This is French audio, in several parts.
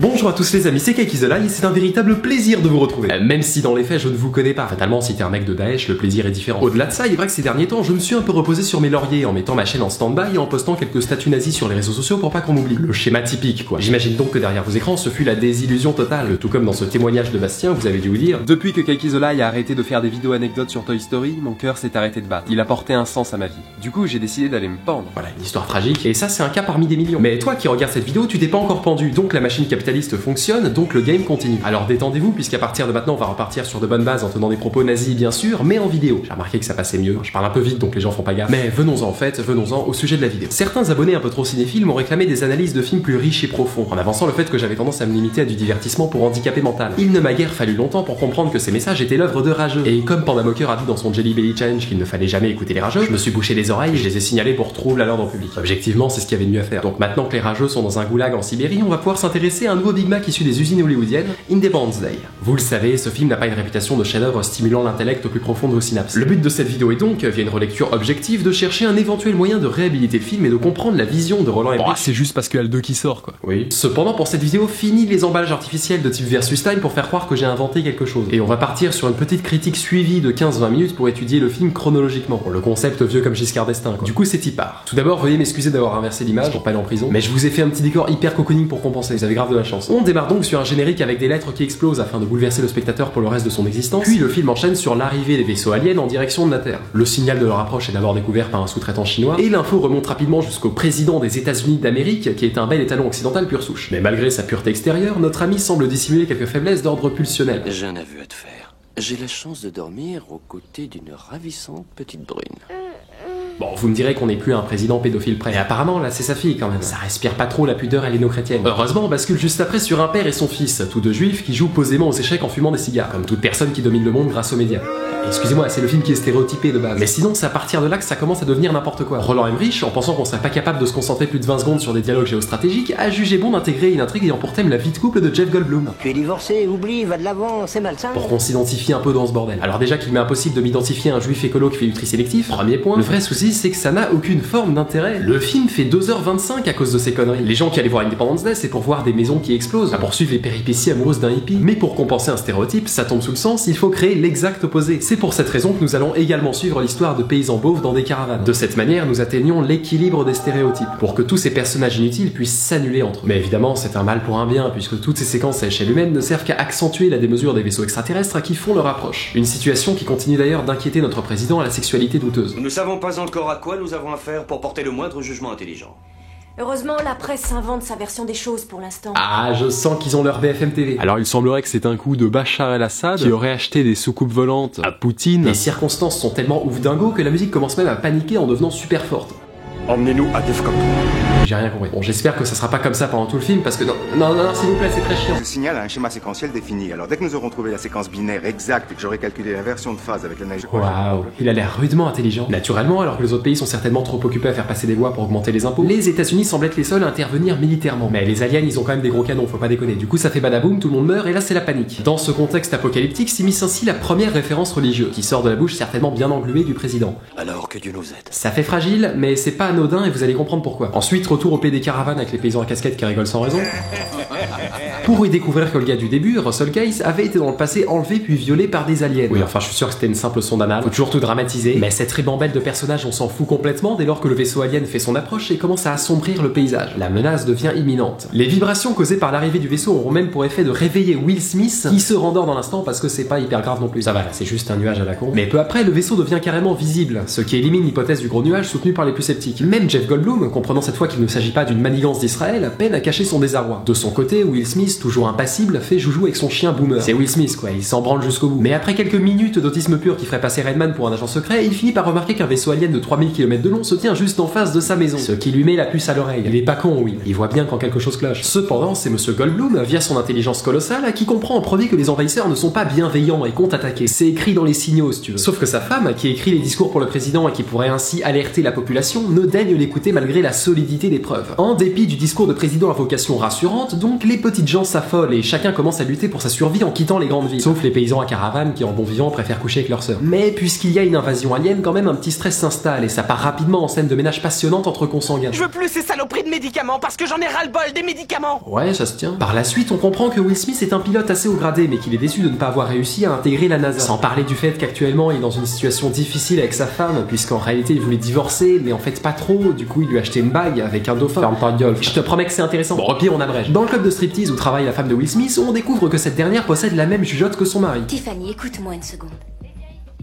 Bonjour à tous les amis, c'est Kaikizola et c'est un véritable plaisir de vous retrouver. Même si dans les faits je ne vous connais pas. Fatalement, si t'es un mec de Daesh, le plaisir est différent. Au-delà de ça, il est vrai que ces derniers temps, je me suis un peu reposé sur mes lauriers en mettant ma chaîne en stand-by et en postant quelques statuts nazis sur les réseaux sociaux pour pas qu'on m'oublie. Le schéma typique quoi. J'imagine donc que derrière vos écrans, ce fut la désillusion totale. Tout comme dans ce témoignage de Bastien, vous avez dû vous dire: depuis que Kaikizola a arrêté de faire des vidéos anecdotes sur Toy Story, mon cœur s'est arrêté de battre. Il apportait un sens à ma vie. Du coup, j'ai décidé d'aller me pendre. Voilà, une histoire tragique. Et ça, c'est un cas parmi des millions. Mais toi qui regardes cette vidéo, tu t'es pas encore pendu. Donc la machine capitaliste fonctionne, donc le game continue. Alors détendez-vous, puisqu'à partir de maintenant, on va repartir sur de bonnes bases en tenant des propos nazis, bien sûr, mais en vidéo. J'ai remarqué que ça passait mieux. Je parle un peu vite, donc les gens font pas gaffe. Mais venons-en en fait, venons-en au sujet de la vidéo. Certains abonnés un peu trop cinéphiles m'ont réclamé des analyses de films plus riches et profonds, en avançant le fait que j'avais tendance à me limiter à du divertissement pour handicapé mental. Il ne m'a guère fallu longtemps pour comprendre que ces messages étaient l'œuvre de rageux. Et comme Panda Mocker a dit dans son Jelly Belly Challenge qu'il ne fallait jamais écouter les rageux, je me suis bouché les oreilles et je les ai signalés pour trouble à l'ordre public. Objectivement, c'est ce qu'il y avait de mieux à faire. Donc maintenant que les rageux sont dans un goulag en Sibérie, on va pouvoir s'intéresser à un nouveau Big Mac issu des usines hollywoodiennes, Independence Day. Vous le savez, ce film n'a pas une réputation de chef-d'œuvre stimulant l'intellect au plus profond de vos synapses. Le but de cette vidéo est donc, via une relecture objective, de chercher un éventuel moyen de réhabiliter le film et de comprendre la vision de Roland Emmerich. C'est juste parce qu'il y a le 2 qui sort quoi. Oui. Cependant, pour cette vidéo, fini les emballages artificiels de type versus time pour faire croire que j'ai inventé quelque chose. Et on va partir sur une petite critique suivie de 15-20 minutes pour étudier le film chronologiquement. Bon, le concept vieux comme Giscard d'Estaing quoi. Du coup, c'est y part. Tout d'abord, veuillez m'excuser d'avoir inversé l'image pour pas aller en prison, mais je vous ai fait un petit décor hyper cocooning pour compenser, vous avez grave de la chance. On démarre donc sur un générique avec des lettres qui explosent afin de bouleverser le spectateur pour le reste de son existence, puis le film enchaîne sur l'arrivée des vaisseaux aliens en direction de la Terre. Le signal de leur approche est d'abord découvert par un sous-traitant chinois, et l'info remonte rapidement jusqu'au président des États-Unis d'Amérique, qui est un bel étalon occidental pure souche. Mais malgré sa pureté extérieure, notre ami semble dissimuler quelques faiblesses d'ordre pulsionnel. J'ai un aveu à te faire. J'ai la chance de dormir aux côtés d'une ravissante petite brune. Bon, vous me direz qu'on n'est plus un président pédophile près. Et apparemment, là, c'est sa fille quand même. Ça respire pas trop la pudeur helléno-chrétienne. Heureusement, on bascule juste après sur un père et son fils, tous deux juifs, qui jouent posément aux échecs en fumant des cigares, comme toute personne qui domine le monde grâce aux médias. Excusez-moi, c'est le film qui est stéréotypé de base. Mais sinon, c'est à partir de là que ça commence à devenir n'importe quoi. Roland Emmerich, en pensant qu'on serait pas capable de se concentrer plus de 20 secondes sur des dialogues géostratégiques, a jugé bon d'intégrer une intrigue ayant pour thème la vie de couple de Jeff Goldblum. Tu es divorcé, oublie, va de l'avant, c'est malsain. Pour qu'on s'identifie un peu dans ce bordel. Alors déjà qu'il m'est impossible de m'identifier à un juif écolo qui fait du tri sélectif, premier point. Le vrai souci, c'est que ça n'a aucune forme d'intérêt. Le film fait 2h25 à cause de ces conneries. Les gens qui allaient voir Independence Day, c'est pour voir des maisons qui explosent, à poursuivre les péripéties amoureuses d'un hippie. Mais pour compenser un stéréotype, ça tombe sous le sens, il faut créer l'exact opposé. C'est pour cette raison que nous allons également suivre l'histoire de paysans beaufs dans des caravanes. De cette manière, nous atteignons l'équilibre des stéréotypes, pour que tous ces personnages inutiles puissent s'annuler entre eux. Mais évidemment, c'est un mal pour un bien, puisque toutes ces séquences à échelle humaine ne servent qu'à accentuer la démesure des vaisseaux extraterrestres qui font leur approche. Une situation qui continue d'ailleurs d'inquiéter notre président à la sexualité douteuse. Nous ne savons pas encore à quoi nous avons affaire pour porter le moindre jugement intelligent. Heureusement, la presse invente sa version des choses pour l'instant. Ah, je sens qu'ils ont leur BFM TV. Alors il semblerait que c'est un coup de Bachar el-Assad qui aurait acheté des soucoupes volantes à Poutine. Les circonstances sont tellement ouf dingo que la musique commence même à paniquer en devenant super forte. Emmenez-nous à Defcon. J'ai rien compris. Bon, j'espère que ça sera pas comme ça pendant tout le film, parce que non, s'il vous plaît, c'est très chiant. Ce signal a un schéma séquentiel défini. Alors dès que nous aurons trouvé la séquence binaire exacte et que j'aurai calculé l'inversion de phase avec l'analyse... Waouh, il a l'air rudement intelligent. Naturellement, alors que les autres pays sont certainement trop occupés à faire passer des lois pour augmenter les impôts, les États-Unis semblent être les seuls à intervenir militairement. Mais les aliens, ils ont quand même des gros canons, faut pas déconner. Du coup, ça fait badaboum, tout le monde meurt, et là c'est la panique. Dans ce contexte apocalyptique s'immisce ainsi la première référence religieuse, qui sort de la bouche certainement bien engluée du président. Alors que Dieu nous aide. Ça fait fragile, mais c'est pas anodin et vous allez comprendre pourquoi. Ensuite, retour au pays des caravanes avec les paysans à casquette qui rigolent sans raison. Pour y découvrir que le gars du début, Russell Case, avait été dans le passé enlevé puis violé par des aliens. Oui, enfin, je suis sûr que c'était une simple sonde anale. Faut toujours tout dramatiser. Mais cette ribambelle de personnages, on s'en fout complètement dès lors que le vaisseau alien fait son approche et commence à assombrir le paysage. La menace devient imminente. Les vibrations causées par l'arrivée du vaisseau auront même pour effet de réveiller Will Smith, qui se rendort dans l'instant parce que c'est pas hyper grave non plus. Ça va, là, c'est juste un nuage à la con. Mais peu après, le vaisseau devient carrément visible, ce qui élimine l'hypothèse du gros nuage soutenu par les plus sceptiques. Même Jeff Goldblum, comprenant cette fois qu'il ne s'agit pas d'une manigance d'Israël, peine à cacher son désarroi. De son côté, Will Smith, toujours impassible, fait joujou avec son chien Boomer. C'est Will Smith quoi, il s'en branle jusqu'au bout. Mais après quelques minutes d'autisme pur qui ferait passer Redman pour un agent secret, il finit par remarquer qu'un vaisseau alien de 3000 km de long se tient juste en face de sa maison. Ce qui lui met la puce à l'oreille. Il est pas con, Will. Il voit bien quand quelque chose cloche. Cependant, c'est Monsieur Goldblum, via son intelligence colossale, qui comprend en premier que les envahisseurs ne sont pas bienveillants et comptent attaquer. C'est écrit dans les signaux, si tu veux. Sauf que sa femme, qui écrit les discours pour le président et qui pourrait ainsi alerter la population, ne daigne l'écouter malgré la solidité des preuves. En dépit du discours de président à vocation rassurante, donc les petites gens s'affolent et chacun commence à lutter pour sa survie en quittant les grandes villes. Sauf les paysans à caravane qui en bon vivant préfèrent coucher avec leur sœur. Mais puisqu'il y a une invasion alien, quand même un petit stress s'installe et ça part rapidement en scène de ménage passionnante entre consanguins. Je veux plus ces saloperies de médicaments parce que j'en ai ras-le-bol des médicaments. Ouais, ça se tient. Par la suite, on comprend que Will Smith est un pilote assez haut gradé mais qu'il est déçu de ne pas avoir réussi à intégrer la NASA. Sans parler du fait qu'actuellement il est dans une situation difficile avec sa femme puisqu'en réalité il voulait divorcer mais en fait pas trop, du coup il lui a acheté une bague avec un dauphin. Ferme ta gueule. Je te promets que c'est intéressant. Bon, au pire on abrège. Dans le club de striptease où travaille la femme de Will Smith, on découvre que cette dernière possède la même jugeote que son mari. Tiffany, écoute-moi une seconde.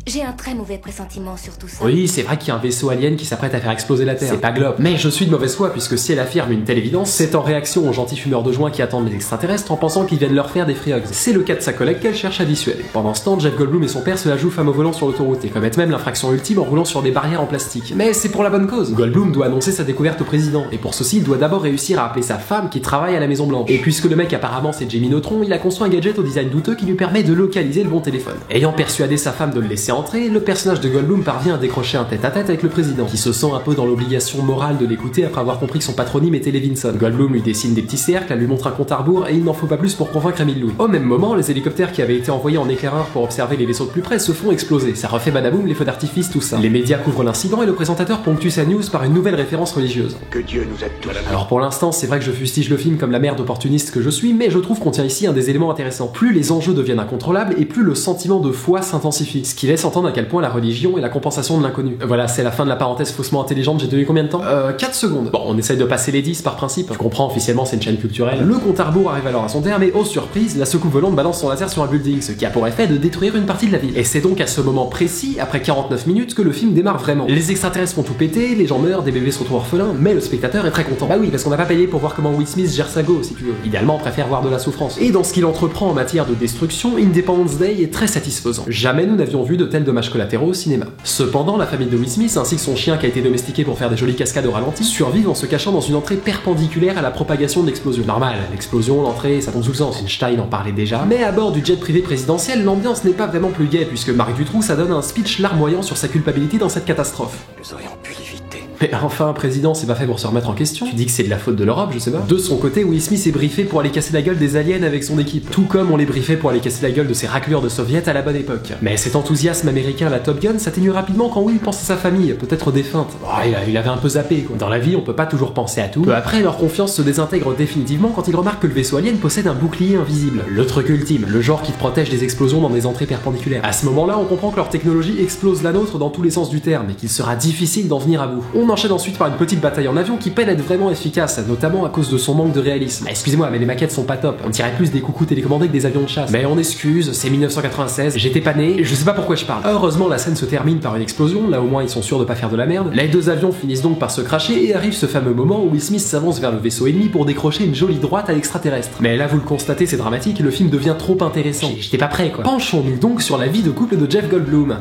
J'ai un très mauvais pressentiment sur tout ça. Oui, c'est vrai qu'il y a un vaisseau alien qui s'apprête à faire exploser la Terre. C'est pas Globe. Mais je suis de mauvaise foi puisque si elle affirme une telle évidence, c'est en réaction aux gentils fumeurs de joint qui attendent les extraterrestres en pensant qu'ils viennent leur faire des free hugs. C'est le cas de sa collègue qu'elle cherche à dissuader. Pendant ce temps, Jeff Goldblum et son père se la jouent femme au volant sur l'autoroute et commettent même l'infraction ultime en roulant sur des barrières en plastique. Mais c'est pour la bonne cause. Goldblum doit annoncer sa découverte au président et pour ceci, il doit d'abord réussir à appeler sa femme qui travaille à la Maison Blanche. Et puisque le mec apparemment c'est Jimmy Neutron, il a conçu un gadget au design douteux qui lui permet de localiser le bon téléphone. Ayant persuadé sa femme de le laisser entrer, le personnage de Goldblum parvient à décrocher un tête-à-tête avec le président, qui se sent un peu dans l'obligation morale de l'écouter après avoir compris que son patronyme était Levinson. Goldblum lui dessine des petits cercles, elle lui montre un compte à rebours et il n'en faut pas plus pour convaincre Emile Louis. Au même moment, les hélicoptères qui avaient été envoyés en éclaireur pour observer les vaisseaux de plus près se font exploser. Ça refait badaboum, les feux d'artifice, tout ça. Les médias couvrent l'incident et le présentateur ponctue sa news par une nouvelle référence religieuse. Que Dieu nous aide tous. Alors pour l'instant, c'est vrai que je fustige le film comme la merde opportuniste que je suis, mais je trouve qu'on tient ici un des éléments intéressants. Plus les enjeux deviennent incontrôlables et plus le sentiment de foi s'intensifie, ce qui laisse entendre à quel point la religion est la compensation de l'inconnu. Voilà, c'est la fin de la parenthèse faussement intelligente, j'ai tenu combien de temps 4 secondes. Bon, on essaye de passer les 10 par principe. Tu comprends, officiellement c'est une chaîne culturelle. Le compte à rebours arrive alors à son terme et, oh surprise, la soucoupe volante balance son laser sur un building, ce qui a pour effet de détruire une partie de la ville. Et c'est donc à ce moment précis, après 49 minutes, que le film démarre vraiment. Les extraterrestres font tout péter, les gens meurent, des bébés se retrouvent orphelins, mais le spectateur est très content. Bah oui, parce qu'on n'a pas payé pour voir comment Will Smith gère sa go, si tu veux. Idéalement, on préfère voir de la souffrance. Et dans ce qu'il entreprend en matière de destruction, Independence Day est très satisfaisant. Jamais nous n'avions vu de tels dommages collatéraux au cinéma. Cependant, la famille de Will Smith ainsi que son chien qui a été domestiqué pour faire des jolies cascades au ralenti survivent en se cachant dans une entrée perpendiculaire à la propagation de l'explosion. Normal, l'explosion, l'entrée, ça tombe sous le sens. Einstein en parlait déjà. Mais à bord du jet privé présidentiel, l'ambiance n'est pas vraiment plus gaie puisque Marc Dutroux ça donne un speech larmoyant sur sa culpabilité dans cette catastrophe. Nous aurions pu l'éviter. Mais enfin, président, c'est pas fait pour se remettre en question. Tu dis que c'est de la faute de l'Europe, je sais pas. De son côté, Will Smith est briefé pour aller casser la gueule des aliens avec son équipe. Tout comme on les briefait pour aller casser la gueule de ces raclures de soviets à la bonne époque. Mais cet enthousiasme américain à la Top Gun s'atténue rapidement quand Will pense à sa famille, peut-être défunte. Oh, il avait un peu zappé, quoi. Dans la vie, on peut pas toujours penser à tout. Peu après, leur confiance se désintègre définitivement quand ils remarquent que le vaisseau alien possède un bouclier invisible. Le truc ultime, le genre qui te protège des explosions dans des entrées perpendiculaires. À ce moment-là, on comprend que leur technologie explose la nôtre dans tous les sens du terme et qu'il sera difficile d'en venir à bout. On enchaîne ensuite par une petite bataille en avion qui peine à être vraiment efficace, notamment à cause de son manque de réalisme. Ah, excusez-moi, mais les maquettes sont pas top. On tirait plus des coucous télécommandés que des avions de chasse. Mais on excuse, c'est 1996, j'étais pas né, je sais pas pourquoi je parle. Heureusement, la scène se termine par une explosion, là au moins ils sont sûrs de pas faire de la merde. Les deux avions finissent donc par se cracher et arrive ce fameux moment où Will Smith s'avance vers le vaisseau ennemi pour décrocher une jolie droite à l'extraterrestre. Mais là, vous le constatez, c'est dramatique, le film devient trop intéressant. J'étais pas prêt, quoi. Penchons-nous donc sur la vie de couple de Jeff Goldblum.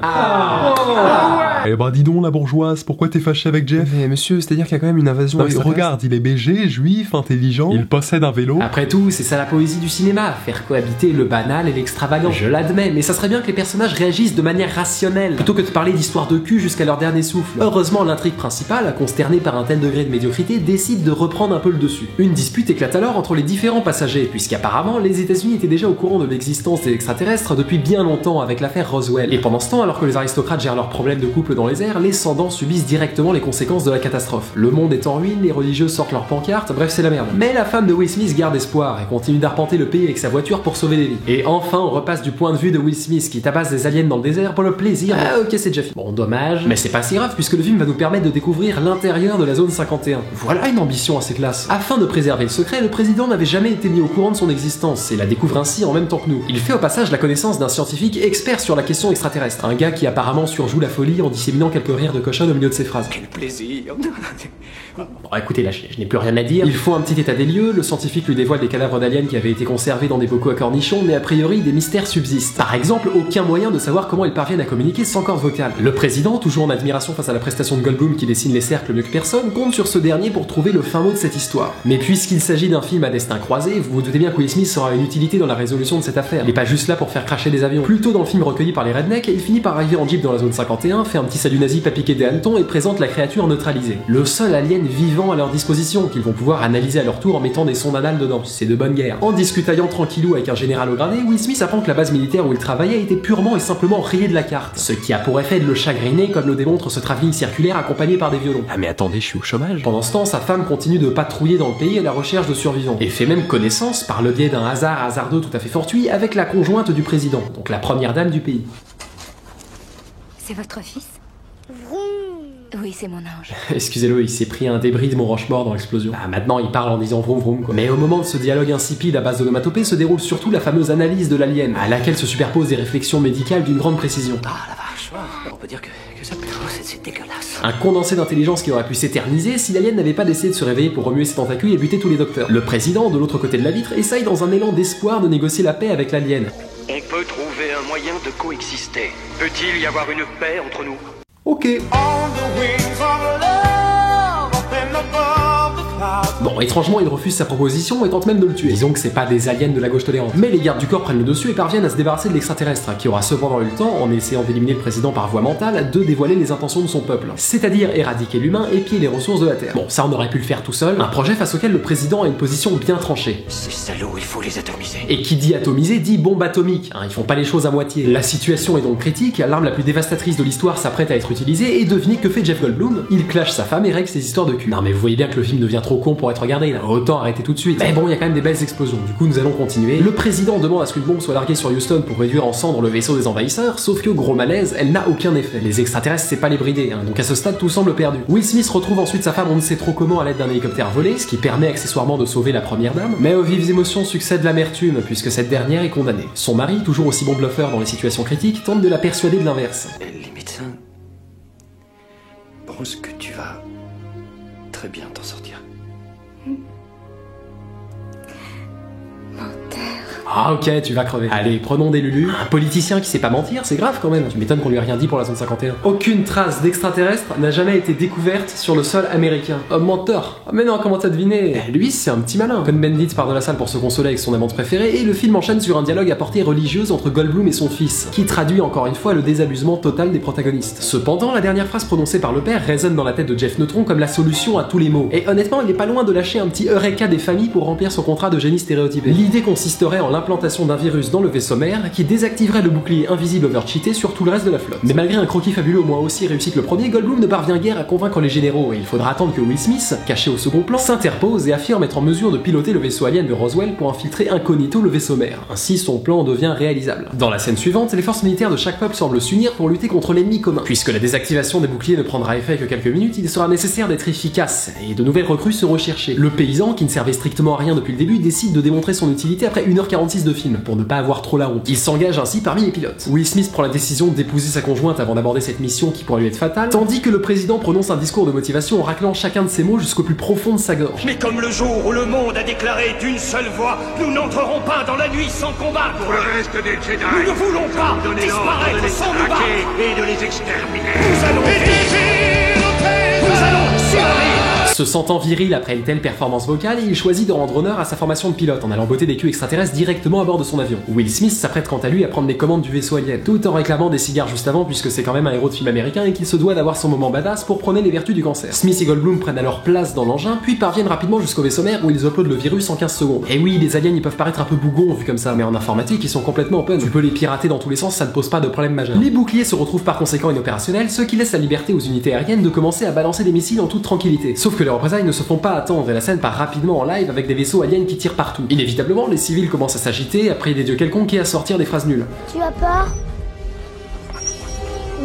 Eh ben dis donc la bourgeoise, pourquoi t'es fâché avec Jeff? Mais monsieur, c'est-à-dire qu'il y a quand même une invasion. Non, mais regarde, il est BG, juif, intelligent, il possède un vélo. Après tout, c'est ça la poésie du cinéma, faire cohabiter le banal et l'extravagant. Je l'admets, mais ça serait bien que les personnages réagissent de manière rationnelle, plutôt que de parler d'histoire de cul jusqu'à leur dernier souffle. Heureusement, l'intrigue principale, consternée par un tel degré de médiocrité, décide de reprendre un peu le dessus. Une dispute éclate alors entre les différents passagers, puisqu'apparemment, les États-Unis étaient déjà au courant de l'existence des extraterrestres depuis bien longtemps avec l'affaire Roswell. Et pendant ce temps, alors que les aristocrates gèrent leurs problèmes de couple dans les airs, les Sandans subissent directement les conséquences de la catastrophe. Le monde est en ruine, les religieux sortent leurs pancartes, bref c'est la merde. Mais la femme de Will Smith garde espoir et continue d'arpenter le pays avec sa voiture pour sauver des vies. Et enfin on repasse du point de vue de Will Smith qui tabasse des aliens dans le désert pour le plaisir. Ah ok c'est déjà fait. Bon dommage, mais c'est pas si grave puisque le film va nous permettre de découvrir l'intérieur de la zone 51. Voilà une ambition assez classe. Afin de préserver le secret, le président n'avait jamais été mis au courant de son existence et la découvre ainsi en même temps que nous. Il fait au passage la connaissance d'un scientifique expert sur la question extraterrestre, un gars qui apparemment surjoue la folie en disséminant quelques rires de cochonne au milieu de ses phrases. Quel plaisir. Bon, écoutez, là, je n'ai plus rien à dire. Il faut un petit état des lieux, le scientifique lui dévoile des cadavres d'aliens qui avaient été conservés dans des bocaux à cornichons, mais a priori, des mystères subsistent. Par exemple, aucun moyen de savoir comment ils parviennent à communiquer sans corde vocale. Le président, toujours en admiration face à la prestation de Goldblum qui dessine les cercles mieux que personne, compte sur ce dernier pour trouver le fin mot de cette histoire. Mais puisqu'il s'agit d'un film à destin croisé, vous vous doutez bien que Will Smith aura une utilité dans la résolution de cette affaire. Il est pas juste là pour faire cracher des avions. Plutôt dans le film recueilli par les rednecks, il finit par arriver en jeep dans la zone 51, fait un petit salut nazi pas piqué des hannetons et présente la créature furent neutralisés. Le seul alien vivant à leur disposition, qu'ils vont pouvoir analyser à leur tour en mettant des sondes anales dedans. C'est de bonne guerre. En discutaillant tranquillou avec un général au gradé, Will Smith apprend que la base militaire où il travaillait était purement et simplement rayée de la carte. Ce qui a pour effet de le chagriner, comme le démontre ce travelling circulaire accompagné par des violons. Ah mais attendez, je suis au chômage. Pendant ce temps, sa femme continue de patrouiller dans le pays à la recherche de survivants, et fait même connaissance, par le biais d'un hasard hasardeux tout à fait fortuit, avec la conjointe du président, donc la première dame du pays. C'est votre fils? Oui, c'est mon ange. Excusez-le, il s'est pris un débris de mon Rochemort dans l'explosion. Ah, maintenant il parle en disant vroom vroom quoi. Mais au moment de ce dialogue insipide à base d'onomatopée se déroule surtout la fameuse analyse de l'alien, à laquelle se superposent des réflexions médicales d'une grande précision. Ah la vache, on peut dire que ça pue, c'est dégueulasse. Un condensé d'intelligence qui aurait pu s'éterniser si l'alien n'avait pas décidé de se réveiller pour remuer ses tentacules et buter tous les docteurs. Le président, de l'autre côté de la vitre, essaye dans un élan d'espoir de négocier la paix avec l'alien. On peut trouver un moyen de coexister. Peut-il y avoir une paix entre nous? Ok. Bon, étrangement, il refuse sa proposition et tente même de le tuer. Disons que c'est pas des aliens de la gauche tolérante. Mais les gardes du corps prennent le dessus et parviennent à se débarrasser de l'extraterrestre, qui aura cependant eu le temps, en essayant d'éliminer le président par voie mentale, de dévoiler les intentions de son peuple. C'est-à-dire éradiquer l'humain et piller les ressources de la Terre. Bon, ça on aurait pu le faire tout seul, un projet face auquel le président a une position bien tranchée. Ces salauds, il faut les atomiser. Et qui dit atomiser dit bombe atomique, hein, ils font pas les choses à moitié. La situation est donc critique, l'arme la plus dévastatrice de l'histoire s'apprête à être utilisée, et devinez que fait Jeff Goldblum? Il clash sa femme et règle ses histoires de cul. Non mais vous voyez bien que le film devient trop con pour être regardé là, autant arrêter tout de suite. Mais bon, il y a quand même des belles explosions, du coup nous allons continuer. Le président demande à ce qu'une bombe soit larguée sur Houston pour réduire en cendres le vaisseau des envahisseurs, sauf que gros malaise, elle n'a aucun effet. Les extraterrestres c'est pas les brider, hein, donc à ce stade tout semble perdu. Will Smith retrouve ensuite sa femme on ne sait trop comment à l'aide d'un hélicoptère volé, ce qui permet accessoirement de sauver la première dame, mais aux vives émotions succède l'amertume, puisque cette dernière est condamnée. Son mari, toujours aussi bon bluffeur dans les situations critiques, tente de la persuader de l'inverse. Les médecins pensent que tu vas très bien t'en sortir. Ah ok, tu vas crever. Allez, prenons des lulus. Un politicien qui sait pas mentir, c'est grave quand même. Tu m'étonnes qu'on lui a rien dit pour la zone 51. Aucune trace d'extraterrestre n'a jamais été découverte sur le sol américain. Oh menteur. Oh mais non, comment t'as deviné? Lui, c'est un petit malin. Cohn-Bendit part de la salle pour se consoler avec son amante préférée et le film enchaîne sur un dialogue à portée religieuse entre Goldblum et son fils, qui traduit encore une fois le désabusement total des protagonistes. Cependant, la dernière phrase prononcée par le père résonne dans la tête de Jeff Neutron comme la solution à tous les maux. Et honnêtement, il est pas loin de lâcher un petit eureka des familles pour remplir son contrat de génie stéréotypé. L'idée consisterait en l'implantation d'un virus dans le vaisseau mère qui désactiverait le bouclier invisible overcheaté sur tout le reste de la flotte. Mais malgré un croquis fabuleux au moins aussi réussi que le premier, Goldblum ne parvient guère à convaincre les généraux et il faudra attendre que Will Smith, caché au second plan, s'interpose et affirme être en mesure de piloter le vaisseau alien de Roswell pour infiltrer incognito le vaisseau mère. Ainsi, son plan devient réalisable. Dans la scène suivante, les forces militaires de chaque peuple semblent s'unir pour lutter contre l'ennemi commun. Puisque la désactivation des boucliers ne prendra effet que quelques minutes, il sera nécessaire d'être efficace et de nouvelles recrues sont recherchées. Le paysan, qui ne servait strictement à rien depuis le début, décide de démontrer son utilité après 1h46 de film, pour ne pas avoir trop la honte. Il s'engage ainsi parmi les pilotes. Will Smith prend la décision d'épouser sa conjointe avant d'aborder cette mission qui pourrait lui être fatale, tandis que le président prononce un discours de motivation en raclant chacun de ses mots jusqu'au plus profond de sa gorge. Mais comme le jour où le monde a déclaré d'une seule voix, nous n'entrerons pas dans la nuit sans combattre. Pour le reste des Jedi, nous ne voulons pas disparaître sans nous battre et de les exterminer. Nous allons survivre. Se sentant viril après une telle performance vocale, il choisit de rendre honneur à sa formation de pilote en allant botter des culs extraterrestres directement à bord de son avion. Will Smith s'apprête quant à lui à prendre les commandes du vaisseau alien, tout en réclamant des cigares juste avant puisque c'est quand même un héros de film américain et qu'il se doit d'avoir son moment badass pour prôner les vertus du cancer. Smith et Goldblum prennent alors place dans l'engin, puis parviennent rapidement jusqu'au vaisseau mère où ils uploadent le virus en 15 secondes. Et oui, les aliens ils peuvent paraître un peu bougons vu comme ça, mais en informatique ils sont complètement open. Tu peux les pirater dans tous les sens, ça ne pose pas de problème majeur. Les boucliers se retrouvent par conséquent inopérationnels, ce qui laisse la liberté aux unités aériennes de commencer à balancer des missiles en toute tranquillité. Sauf que les représailles ne se font pas attendre et la scène part rapidement en live avec des vaisseaux aliens qui tirent partout. Inévitablement, les civils commencent à s'agiter, à prier des dieux quelconques et à sortir des phrases nulles. Tu as peur?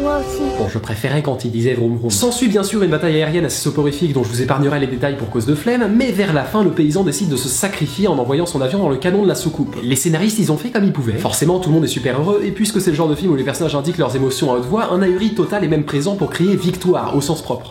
Moi aussi. Bon, je préférais quand il disait vroom vroom. S'ensuit bien sûr une bataille aérienne assez soporifique dont je vous épargnerai les détails pour cause de flemme, mais vers la fin, le paysan décide de se sacrifier en envoyant son avion dans le canon de la soucoupe. Les scénaristes, ils ont fait comme ils pouvaient. Forcément, tout le monde est super heureux, et puisque c'est le genre de film où les personnages indiquent leurs émotions à haute voix, un ahuri total est même présent pour crier victoire, au sens propre.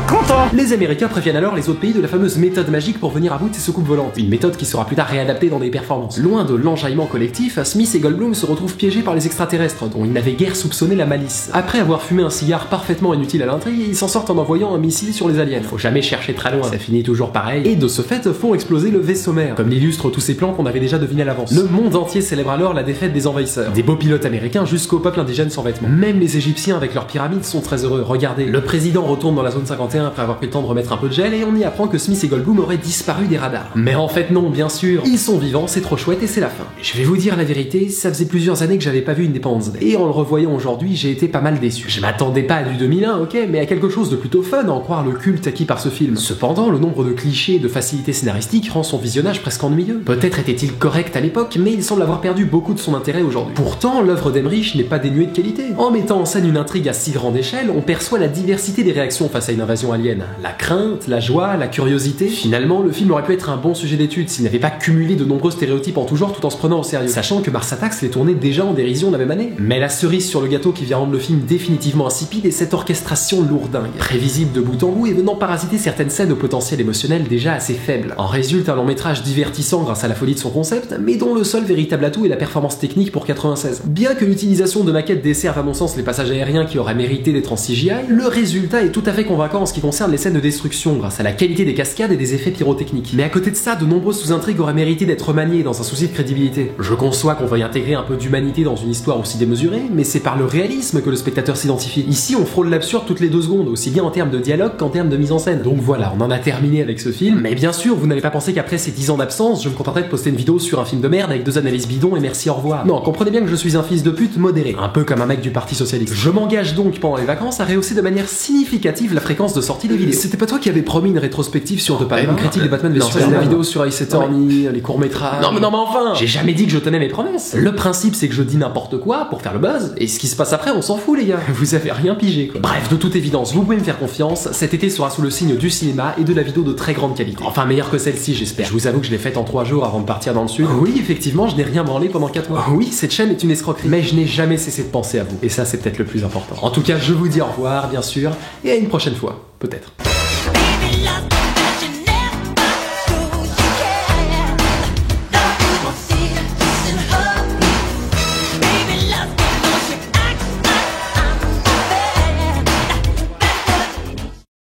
Content. Les Américains préviennent alors les autres pays de la fameuse méthode magique pour venir à bout de ces soucoupes volantes. Une méthode qui sera plus tard réadaptée dans des performances. Loin de l'enjaillement collectif, Smith et Goldblum se retrouvent piégés par les extraterrestres, dont ils n'avaient guère soupçonné la malice. Après avoir fumé un cigare parfaitement inutile à l'intrigue, ils s'en sortent en envoyant un missile sur les aliens. Faut jamais chercher très loin, ça finit toujours pareil. Et de ce fait, font exploser le vaisseau mère, comme l'illustrent tous ces plans qu'on avait déjà devinés à l'avance. Le monde entier célèbre alors la défaite des envahisseurs. Des beaux pilotes américains jusqu'au peuple indigène sans vêtements. Même les Égyptiens avec leurs pyramides sont très heureux. Regardez, le président retourne dans la zone 51 après avoir pris le temps de remettre un peu de gel et on y apprend que Smith et Goldblum auraient disparu des radars. Mais en fait non, bien sûr, ils sont vivants, c'est trop chouette et c'est la fin. Je vais vous dire la vérité, ça faisait plusieurs années que j'avais pas vu Independence Day. Et en le revoyant aujourd'hui, j'ai été pas mal déçu. Je m'attendais pas à du 2001, ok, mais à quelque chose de plutôt fun, à en croire le culte acquis par ce film. Cependant, le nombre de clichés et de facilités scénaristiques rend son visionnage presque ennuyeux. Peut-être était-il correct à l'époque, mais il semble avoir perdu beaucoup de son intérêt aujourd'hui. Pourtant, l'œuvre d'Emmerich n'est pas dénuée de qualité. En mettant en scène une intrigue à si grande échelle, on perçoit la diversité des réactions face à une invasion alien. La crainte, la joie, la curiosité. Finalement, le film aurait pu être un bon sujet d'étude s'il n'avait pas cumulé de nombreux stéréotypes en tout genre tout en se prenant au sérieux. Sachant que Mars Attacks l'est tourné déjà en dérision la même année. Mais la cerise sur le gâteau qui vient rendre le film définitivement insipide est cette orchestration lourdingue, prévisible de bout en bout et venant parasiter certaines scènes au potentiel émotionnel déjà assez faible. En résulte un long métrage divertissant grâce à la folie de son concept, mais dont le seul véritable atout est la performance technique pour 96. Bien que l'utilisation de maquettes desserve à mon sens les passages aériens qui auraient mérité d'être en CGI, le résultat est tout à fait convaincant en ce qui concerne les scènes de destruction grâce à la qualité des cascades et des effets pyrotechniques. Mais à côté de ça, de nombreuses sous-intrigues auraient mérité d'être maniées dans un souci de crédibilité. Je conçois qu'on veuille intégrer un peu d'humanité dans une histoire aussi démesurée, mais c'est par le réalisme que le spectateur s'identifie. Ici, on frôle l'absurde toutes les 2 secondes, aussi bien en termes de dialogue qu'en termes de mise en scène. Donc voilà, on en a terminé avec ce film, mais bien sûr, vous n'allez pas penser qu'après ces 10 ans d'absence, je me contenterai de poster une vidéo sur un film de merde avec 2 analyses bidons et merci au revoir. Non, comprenez bien que je suis un fils de pute modéré, un peu comme un mec du Parti Socialiste. Je m'engage donc pendant les vacances à rehausser de manière significative la fréquence de sortie des vidéos. C'était pas toi qui avais promis une rétrospective sur The Palma, une critique de Batman vs Superman, la vidéo sur Ace Attorney, les courts-métrages. Non mais enfin, j'ai jamais dit que je tenais mes promesses. Le principe c'est que je dis n'importe quoi pour faire le buzz, et ce qui se passe après on s'en fout les gars. Vous avez rien pigé quoi. Bref, de toute évidence, vous pouvez me faire confiance, cet été sera sous le signe du cinéma et de la vidéo de très grande qualité. Enfin meilleure que celle-ci j'espère. Je vous avoue que je l'ai faite en 3 jours avant de partir dans le sud. Oui effectivement, je n'ai rien branlé pendant 4 mois. Oui, cette chaîne est une escroquerie, mais je n'ai jamais cessé de penser à vous. Et ça c'est peut-être le plus important. En tout cas, je vous dis au revoir bien sûr, et à une prochaine fois, peut-être.